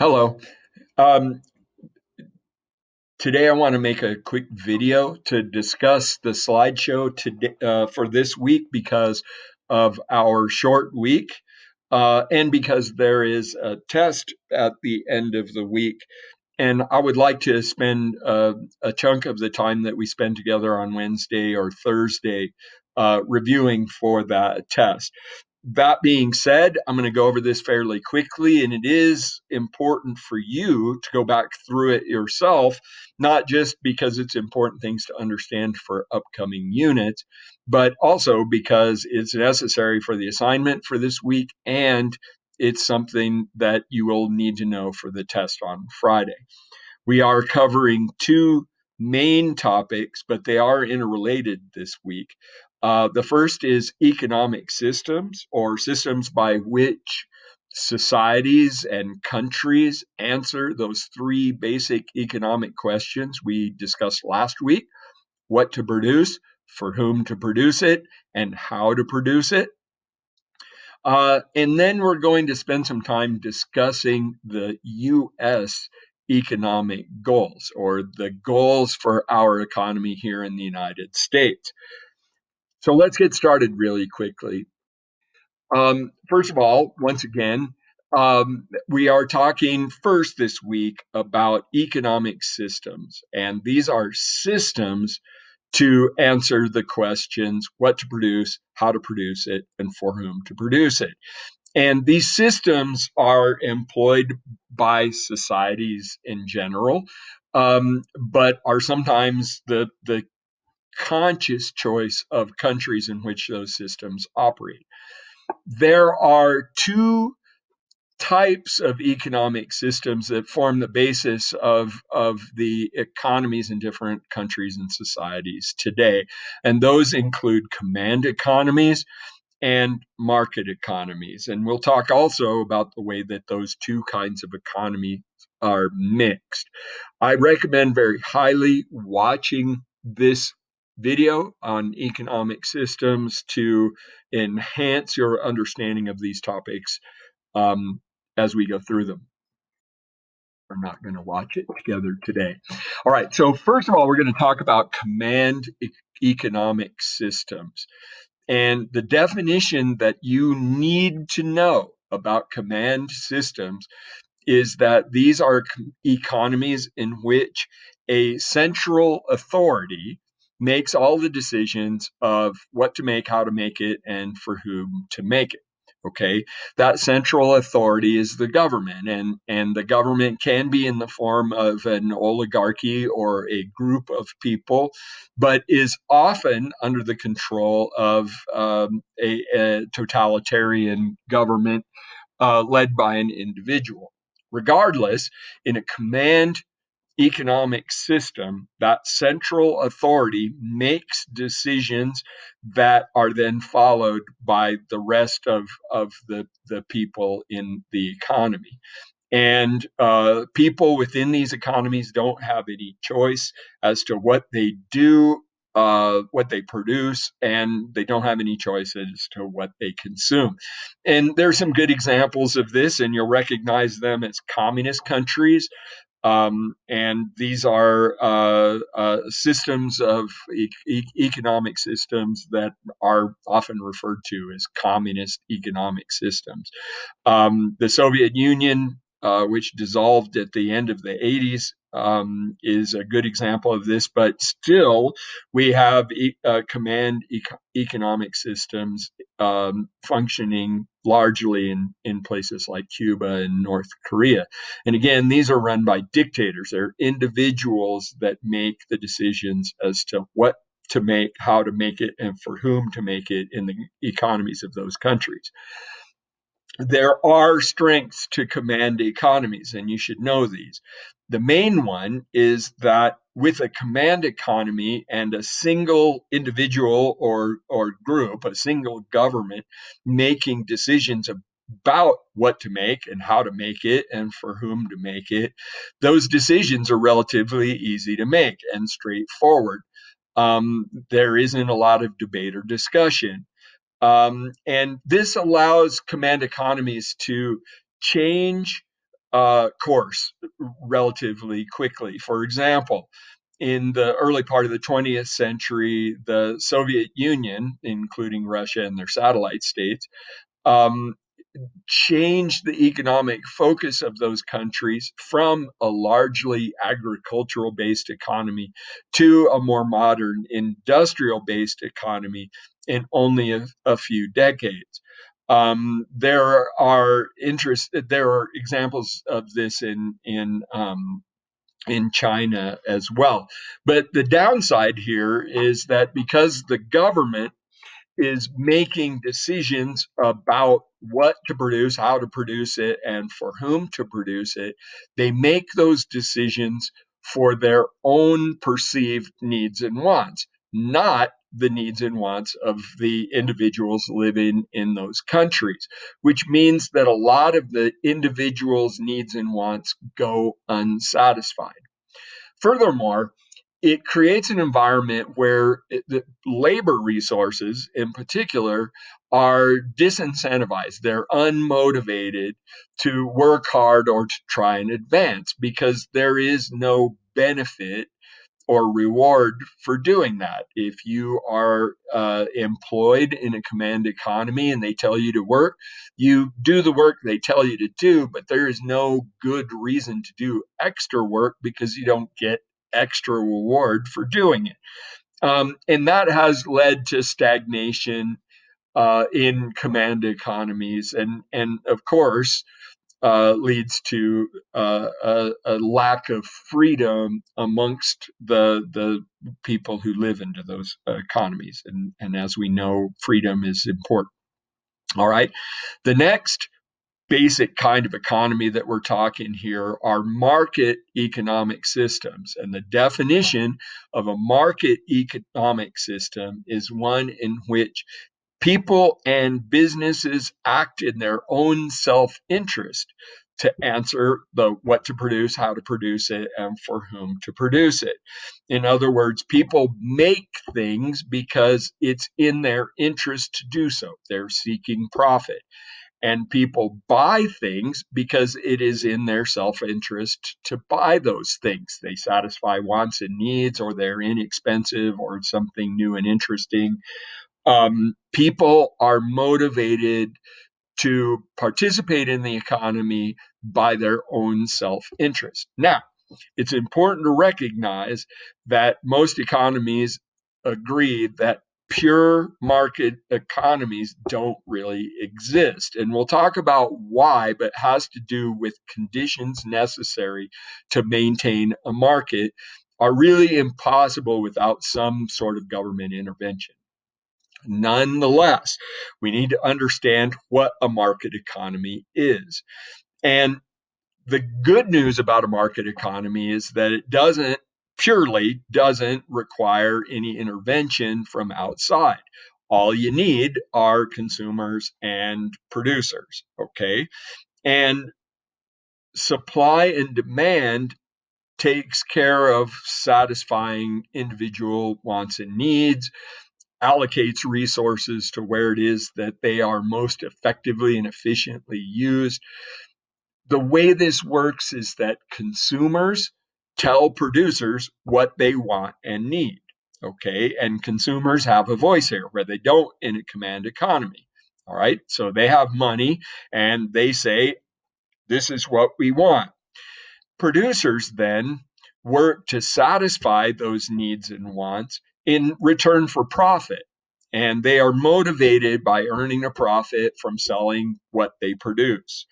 Hello. Um, Today I want to make a quick video to discuss the slideshow today, for this week because of our short week and because there is a test at the end of the week. And I would like to spend a chunk of the time that we spend together on Wednesday or Thursday reviewing for that test. That being said, I'm going to go over this fairly quickly, and it is important for you to go back through it yourself, not just because it's important things to understand for upcoming units, but also because it's necessary for the assignment for this week, and it's something that you will need to know for the test on Friday. We are covering two main topics, but they are interrelated this week. The first is economic systems, or systems by which societies and countries answer those three basic economic questions we discussed last week: what to produce, for whom to produce it, and how to produce it. And then we're going to spend some time discussing the U.S. economic goals, or the goals for our economy here in the United States. So let's get started really quickly. First of all, once again, we are talking first this week about economic systems, and these are systems to answer the questions: what to produce, how to produce it, and for whom to produce it. And these systems are employed by societies in general, but are sometimes the conscious choice of countries in which those systems operate. There are two types of economic systems that form the basis of the economies in different countries and societies today. And those include command economies and market economies. And we'll talk also about the way that those two kinds of economy are mixed. I recommend very highly watching this video on economic systems to enhance your understanding of these topics um, as we go through them. We're not going to watch it together today. All right. So, first of all, we're going to talk about command economic systems. And the definition that you need to know about command systems is that these are economies in which a central authority makes all the decisions of what to make, how to make it, and for whom to make it. Okay, that central authority is the government, and the government can be in the form of an oligarchy or a group of people, but is often under the control of a totalitarian government led by an individual. Regardless, in a command economic system, that central authority makes decisions that are then followed by the rest of the people in the economy. And people within these economies don't have any choice as to what they do, what they produce, and they don't have any choice as to what they consume. And there's some good examples of this, and you'll recognize them as communist countries. And these are systems of economic systems that are often referred to as communist economic systems. The Soviet Union, which dissolved at the end of the 80s, is a good example of this, but still we have command economic systems functioning largely in places like Cuba and North Korea. And again, these are run by dictators. They're individuals that make the decisions as to what to make, how to make it, and for whom to make it in the economies of those countries. There are strengths to command economies, and you should know these. The main one is that with a command economy and a single individual or group, a single government making decisions about what to make and how to make it and for whom to make it, those decisions are relatively easy to make and straightforward. There isn't a lot of debate or discussion. And this allows command economies to change course relatively quickly. For example, in the early part of the 20th century, the Soviet Union, including Russia and their satellite states, um, changed the economic focus of those countries from a largely agricultural based economy to a more modern industrial based economy in only a few decades. There are examples of this in China as well. But the downside here is that because the government is making decisions about what to produce, how to produce it, and for whom to produce it, they make those decisions for their own perceived needs and wants, not the needs and wants of the individuals living in those countries, which means that a lot of the individuals' needs and wants go unsatisfied. Furthermore, it creates an environment where the labor resources, in particular, are disincentivized. They're unmotivated to work hard or to try and advance because there is no benefit or reward for doing that. If you are employed in a command economy and they tell you to work, you do the work they tell you to do, but there is no good reason to do extra work because you don't get extra reward for doing it. And that has led to stagnation in command economies. And of course, leads to a lack of freedom amongst the people who live into those economies. And as we know, freedom is important. All right. The next basic kind of economy that we're talking here are market economic systems. And the definition of a market economic system is one in which people and businesses act in their own self-interest to answer the what to produce, how to produce it, and for whom to produce it. In other words, people make things because it's in their interest to do so. They're seeking profit. And people buy things because it is in their self-interest to buy those things. They satisfy wants and needs, or they're inexpensive, or something new and interesting. People are motivated to participate in the economy by their own self interest. Now, it's important to recognize that most economies agree that pure market economies don't really exist. And we'll talk about why, but it has to do with conditions necessary to maintain a market are really impossible without some sort of government intervention. Nonetheless, we need to understand what a market economy is. And the good news about a market economy is that it doesn't require any intervention from outside. All you need are consumers and producers, okay? And supply and demand takes care of satisfying individual wants and needs, allocates resources to where it is that they are most effectively and efficiently used. The way this works is that consumers tell producers what they want and need. Okay. And consumers have a voice here where they don't in a command economy. All right. So they have money and they say, this is what we want. Producers then work to satisfy those needs and wants in return for profit. And they are motivated by earning a profit from selling what they produce.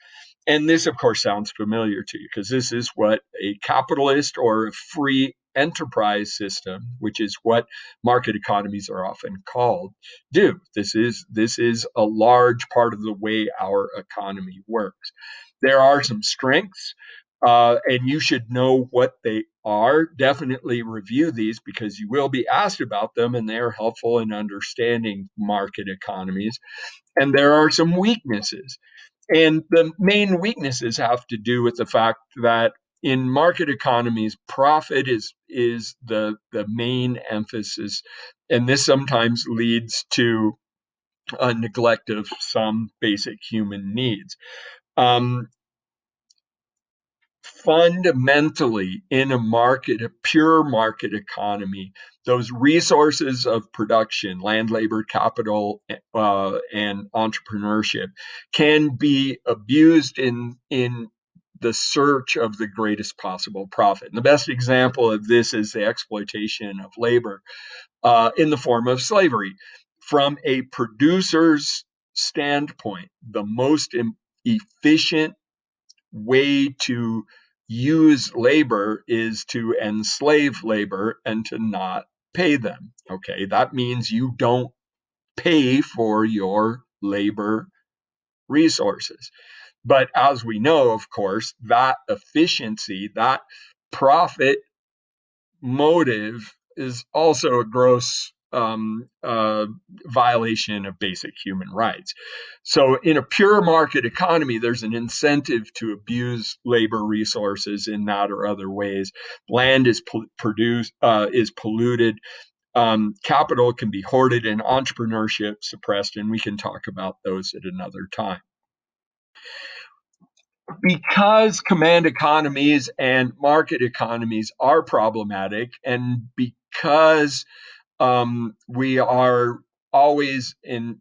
And this, of course, sounds familiar to you because this is what a capitalist or a free enterprise system, which is what market economies are often called, do. This is a large part of the way our economy works. There are some strengths, and you should know what they are. Definitely review these because you will be asked about them, and they are helpful in understanding market economies. And there are some weaknesses. And the main weaknesses have to do with the fact that in market economies, profit is the main emphasis, and this sometimes leads to a neglect of some basic human needs. Um, fundamentally in a pure market economy, those resources of production, land, labor, capital, and entrepreneurship can be abused in the search of the greatest possible profit. And the best example of this is the exploitation of labor in the form of slavery. From a producer's standpoint, the most efficient way to use labor is to enslave labor and to not pay them. Okay, that means you don't pay for your labor resources. But as we know, of course, that efficiency, that profit motive is also a gross violation of basic human rights. So, in a pure market economy, there's an incentive to abuse labor resources in that or other ways. Land is polluted. Capital can be hoarded, and entrepreneurship suppressed, and we can talk about those at another time. Because command economies and market economies are problematic, and because we are always in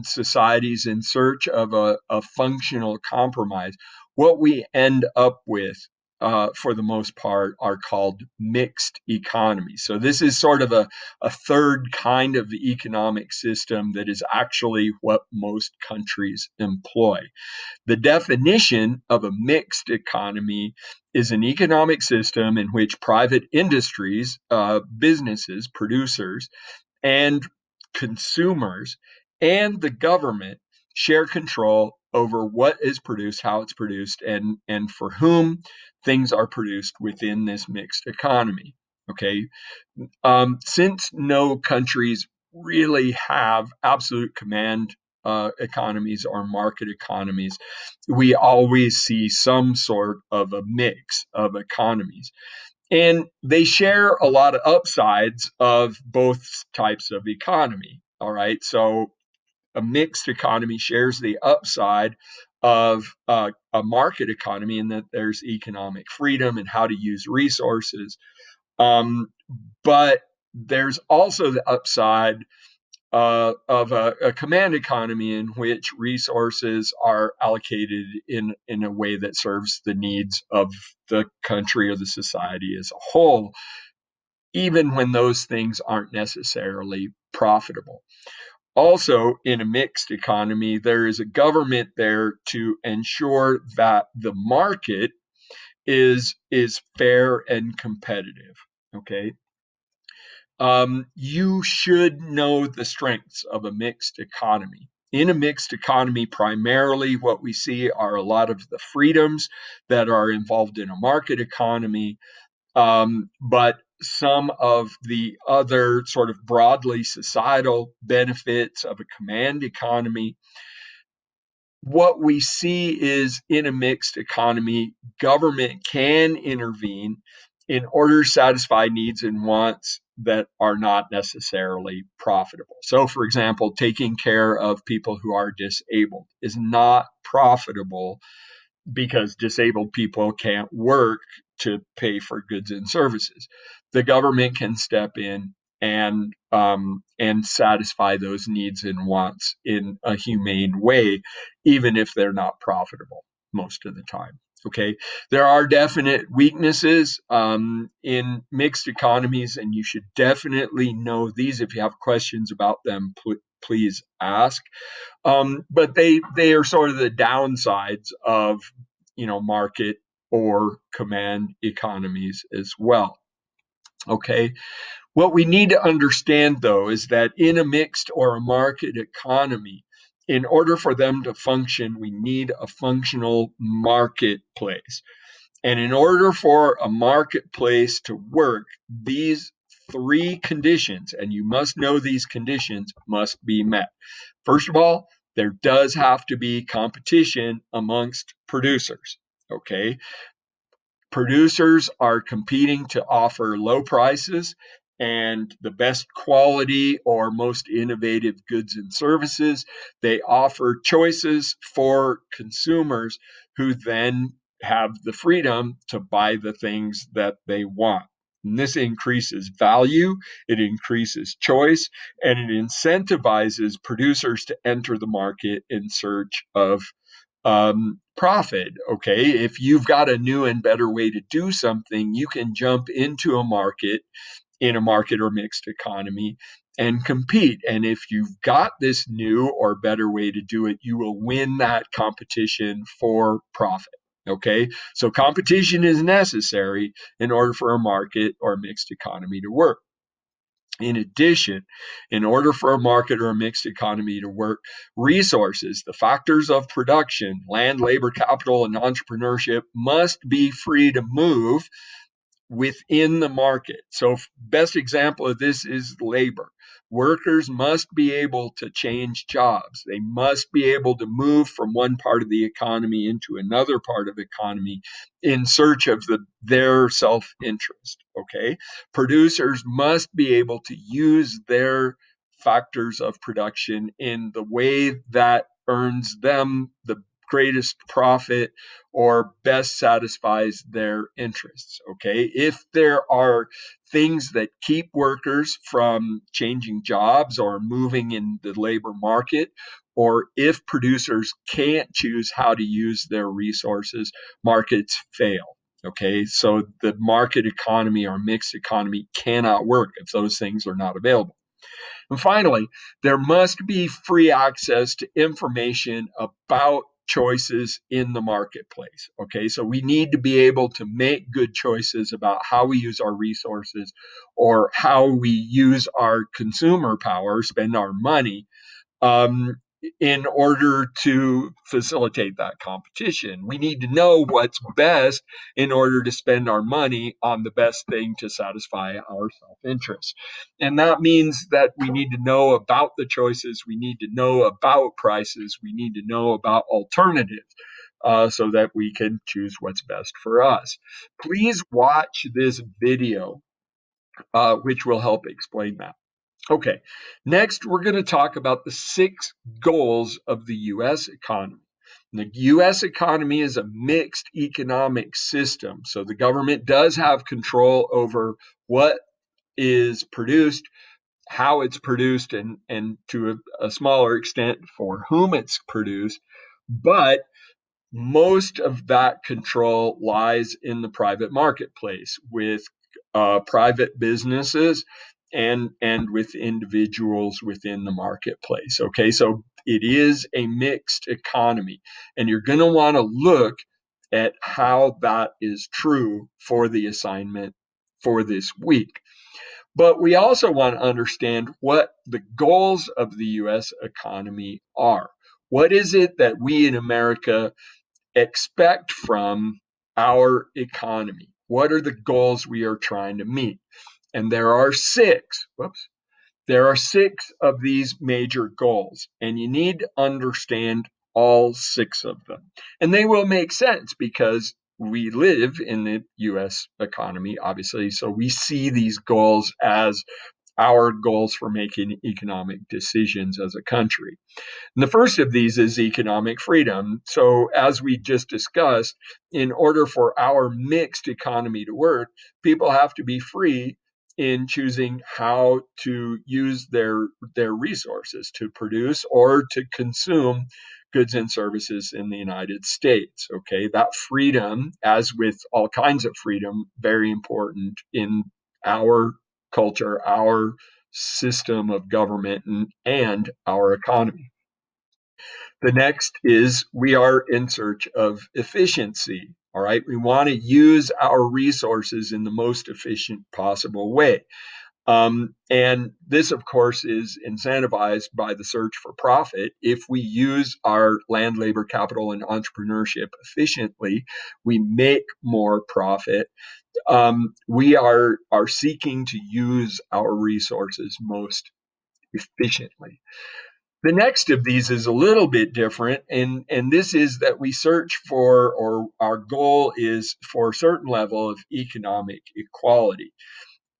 societies in search of a functional compromise, what we end up with for the most part are called mixed economies. So this is sort of a third kind of economic system that is actually what most countries employ. The definition of a mixed economy is an economic system in which private industries, businesses, producers, and consumers and the government share control over what is produced, how it's produced, and for whom things are produced within this mixed economy. Okay. Since no countries really have absolute command economies or market economies, we always see some sort of a mix of economies. And they share a lot of upsides of both types of economy. All right. So a mixed economy shares the upside of a market economy in that there's economic freedom and how to use resources. But there's also the upside of a command economy in which resources are allocated in a way that serves the needs of the country or the society as a whole, even when those things aren't necessarily profitable. Also, in a mixed economy, there is a government there to ensure that the market is fair and competitive. Okay. You should know the strengths of a mixed economy. In a mixed economy, primarily what we see are a lot of the freedoms that are involved in a market economy, but some of the other sort of broadly societal benefits of a command economy. What we see is in a mixed economy, government can intervene in order to satisfy needs and wants that are not necessarily profitable. So, for example, taking care of people who are disabled is not profitable because disabled people can't work to pay for goods and services. The government can step in and satisfy those needs and wants in a humane way, even if they're not profitable most of the time. Okay, there are definite weaknesses in mixed economies, and you should definitely know these. If you have questions about them, please ask. But they are sort of the downsides of market or command economies as well. Okay. What we need to understand, though, is that in a mixed or a market economy, in order for them to function, we need a functional marketplace. And in order for a marketplace to work, these three conditions, and you must know these conditions, must be met. First of all, there does have to be competition amongst producers. Okay. Producers are competing to offer low prices and the best quality or most innovative goods and services. They offer choices for consumers who then have the freedom to buy the things that they want. And this increases value, it increases choice, and it incentivizes producers to enter the market in search of profit. Okay, if you've got a new and better way to do something, you can jump into a market in a market or mixed economy and compete. And if you've got this new or better way to do it, you will win that competition for profit. Okay, so competition is necessary in order for a market or mixed economy to work. In addition, in order for a market or a mixed economy to work, resources, the factors of production, land, labor, capital, and entrepreneurship must be free to move within the market. So best example of this is labor. Workers must be able to change jobs. They must be able to move from one part of the economy into another part of the economy in search of their self-interest. Okay. Producers must be able to use their factors of production in the way that earns them the greatest profit or best satisfies their interests. Okay. If there are things that keep workers from changing jobs or moving in the labor market, or if producers can't choose how to use their resources, markets fail. Okay. So the market economy or mixed economy cannot work if those things are not available. And finally, there must be free access to information about choices in the marketplace. Okay, so we need to be able to make good choices about how we use our resources or how we use our consumer power, spend our money, um, in order to facilitate that competition. We need to know what's best in order to spend our money on the best thing to satisfy our self-interest. And that means that we need to know about the choices, we need to know about prices, we need to know about alternatives. So that we can choose what's best for us. Please watch this video, which will help explain that. Okay, next we're going to talk about the 6 goals of the U.S. economy. The U.S. economy is a mixed economic system, so the government does have control over what is produced, how it's produced, and to a smaller extent for whom it's produced. But most of that control lies in the private marketplace with private businesses and with individuals within the marketplace. Okay, so it is a mixed economy, and you're going to want to look at how that is true for the assignment for this week. But we also want to understand what the goals of the US economy are. What is it that we in America expect from our economy? What are the goals we are trying to meet? And there are 6. There are 6 of these major goals, and you need to understand all 6 of them. And they will make sense because we live in the US economy, obviously, so we see these goals as our goals for making economic decisions as a country. And the first of these is economic freedom. So, as we just discussed, in order for our mixed economy to work, people have to be free in choosing how to use their resources to produce or to consume goods and services in the United States. Okay, that freedom, as with all kinds of freedom, very important in our culture, our system of government, and our economy. The next is we are in search of efficiency. All right. We want to use our resources in the most efficient possible way. And this, of course, is incentivized by the search for profit. If we use our land, labor, capital, and entrepreneurship efficiently, we make more profit. We are seeking to use our resources most efficiently. The next of these is a little bit different, and this is that we search for, or our goal is for a certain level of economic equality.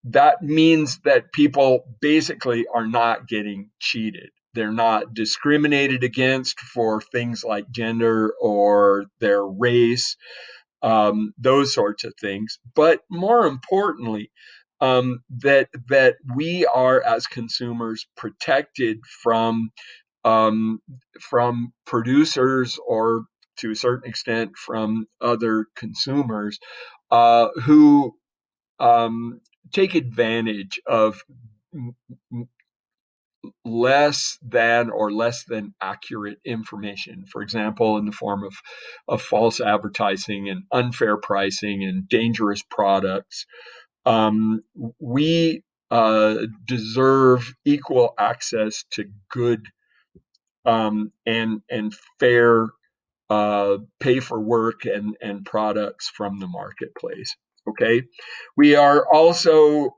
That means that people basically are not getting cheated. They're not discriminated against for things like gender or their race. those sorts of things. But more importantly, that we are as consumers protected um, from producers, or to a certain extent from other consumers who take advantage of less than accurate information. For example, in the form of false advertising and unfair pricing and dangerous products. We deserve equal access to good and fair pay for work and products from the marketplace. Okay, we are also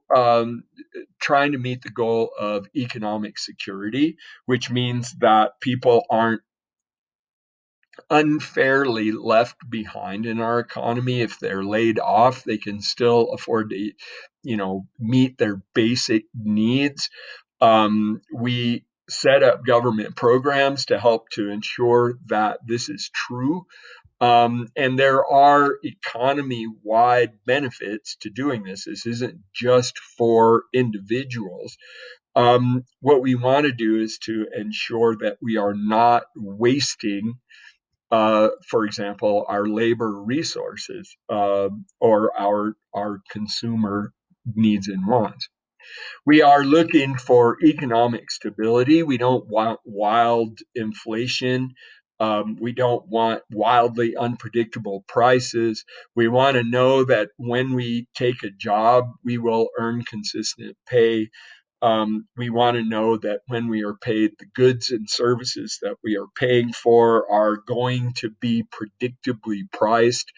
trying to meet the goal of economic security, which means that people aren't unfairly left behind in our economy. If they're laid off, they can still afford to, meet their basic needs. We set up government programs to help to ensure that this is true. And there are economy wide benefits to doing this. This isn't just for individuals. What we want to do is to ensure that we are not wasting, for example, our labor resources, or our consumer needs and wants. We are looking for economic stability. We don't want wild inflation. We don't want wildly unpredictable prices. We want to know that when we take a job, we will earn consistent pay. We want to know that when we are paid, the goods and services that we are paying for are going to be predictably priced.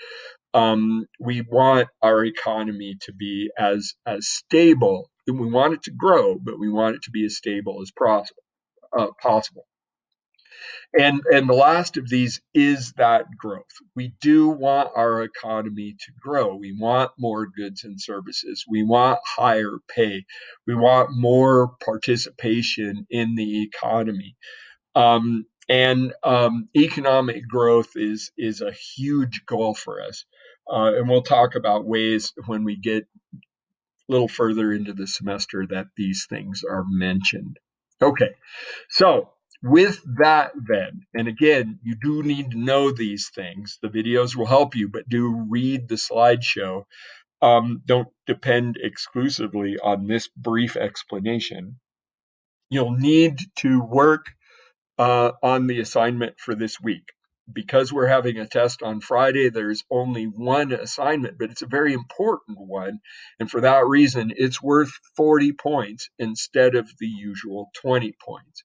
We want our economy to be as stable. We want it to grow, but we want it to be as stable as possible. And the last of these is that growth. We do want our economy to grow. We want more goods and services. We want higher pay. We want more participation in the economy. And economic growth is a huge goal for us. And we'll talk about ways when we get a little further into the semester that these things are mentioned. Okay, so with that, then, and again, you do need to know these things. The videos will help you, but do read the slideshow. Don't depend exclusively on this brief explanation. You'll need to work on the assignment for this week. Because we're having a test on Friday, there's only one assignment, but it's a very important one. And for that reason, it's worth 40 points instead of the usual 20 points.